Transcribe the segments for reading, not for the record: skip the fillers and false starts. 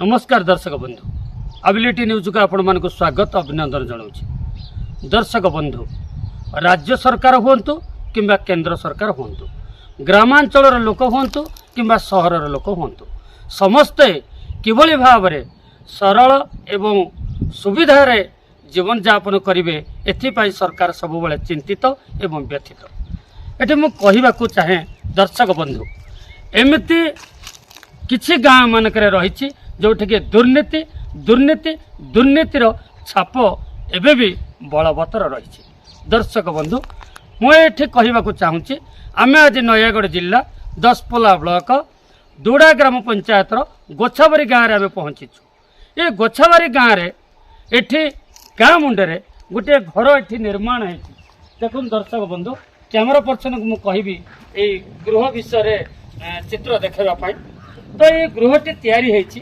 नमस्कार दर्शक बंधु अबिलिटी न्यूज को आपण मान स्वागत अभिनंदन जनाऊँ। दर्शक बंधु राज्य सरकार हुंतु किंबा केंद्र सरकार हुंतु ग्रामांचल लोक हुंतु किंबा सहर लोक हुंतु समस्ते किभली भाव में सरल एवं सुविधार जीवन यापन करेंगे एथिपाई सरकार सबुबले चिंतित एवं व्यथित। एटी मु कहवाकू चाहे दर्शक बंधु एमती किछि गाँ मानक रही जोठिके दुर्नीति दुर्नीति दुर्नीतिर छाप एबे भी बलवत्तर रही। दर्शक बंधु मुझे कहवाकू चाहूँगी आम आज नयागढ़ जिला दसपल्ला ब्लॉक दूड़ा ग्राम पंचायत गोछाबारी गाँव में पहुँचीचु। ये गोछाबारी गाँव में एठी गाँ मुंडे गोटे घर एठी निर्माण है। देखो दर्शक बंधु कैमरा पर्सन को मुझे कहि गृह विषय चित्र देखापी तो ये गृहटी तैयारी होती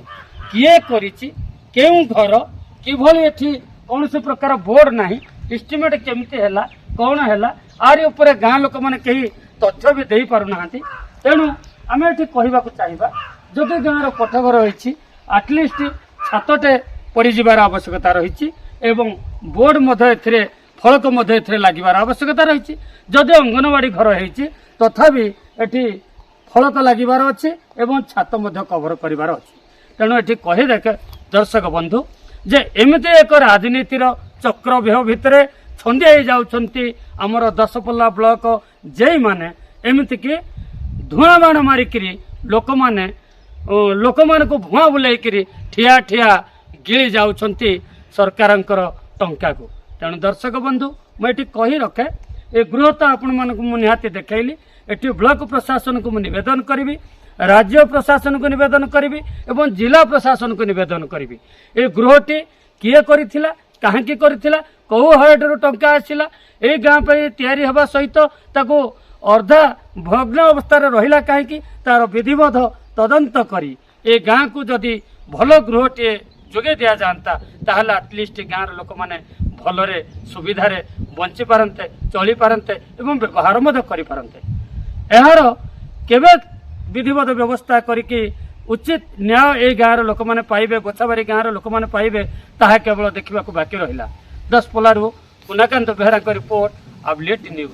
किए करिछि केउं घर किभली एठी कौन से प्रकार बोर्ड नाही एस्टिमेट केमती हैला कौन हैला आरि ऊपर गाँ लोक माने कहीं तथ्य भी दे पारु नाहांती। तेणु आम एठी कहबाकू चाहिबा जदि गाँव कोठघर होइछि आटलिस्ट छातटे पड़ जिबार आवश्यकता रही एवं बोर्ड मध्य एथिरे फलक मध्य एथिरे लागिबार आवश्यकता रही। जदि अंगनवाड़ी घर होइछि तथापि एठी फलक लागिबार अछि एवं छात मध्य कवर करिबार अछि। तेणु ये कही देखे दर्शक बंधु जे एमती एक राजनीतिर चक्रव्यूह भितर छंदिया जाउछंती आमर दसपल्ला ब्लॉक जेई माने एमती कि धुआं बाण मारिकी लोक माने को भुआ बुलाइकी ठिया ठिया गिली जाउछंती सरकारंकर टंका को। तेणु दर्शक बंधु मुझे कही रखे ए गृह तो आपण मानक मु निहाती देखैली एटी ब्लॉक प्रशासन को मु निवेदन करी राज्य प्रशासन को निवेदन करी एवं जिला प्रशासन को निवेदन करी ए गृहटी किए करिथिला काहेकि करिथिला कहू हयडर टंका आसिला ए गाँ पे तैयारी हवा सहित ताको अर्धा भग्न अवस्था रहिला काहेकि तार विधिवत तदंत करी ए गाँ को जदि भल गृहटी जोगे दिया जाता ताहले एटलिस्ट गाँव लोक माने भलरे सुविधारे बंची पारंते चली पारंते एवं व्यवहार मध्य करि पारंते। एहार केबे विधिवत व्यवस्था करिकी उचित न्याय ए गाँव लोक माने पाइबे गोछाबारी गाँव लोक माने पाइबे ताहा केवल देखिबाकू बाकी रहिला। दसपल्लारू पुनाकांत बेहरा रिपोर्ट अबिलिटी न्यूज।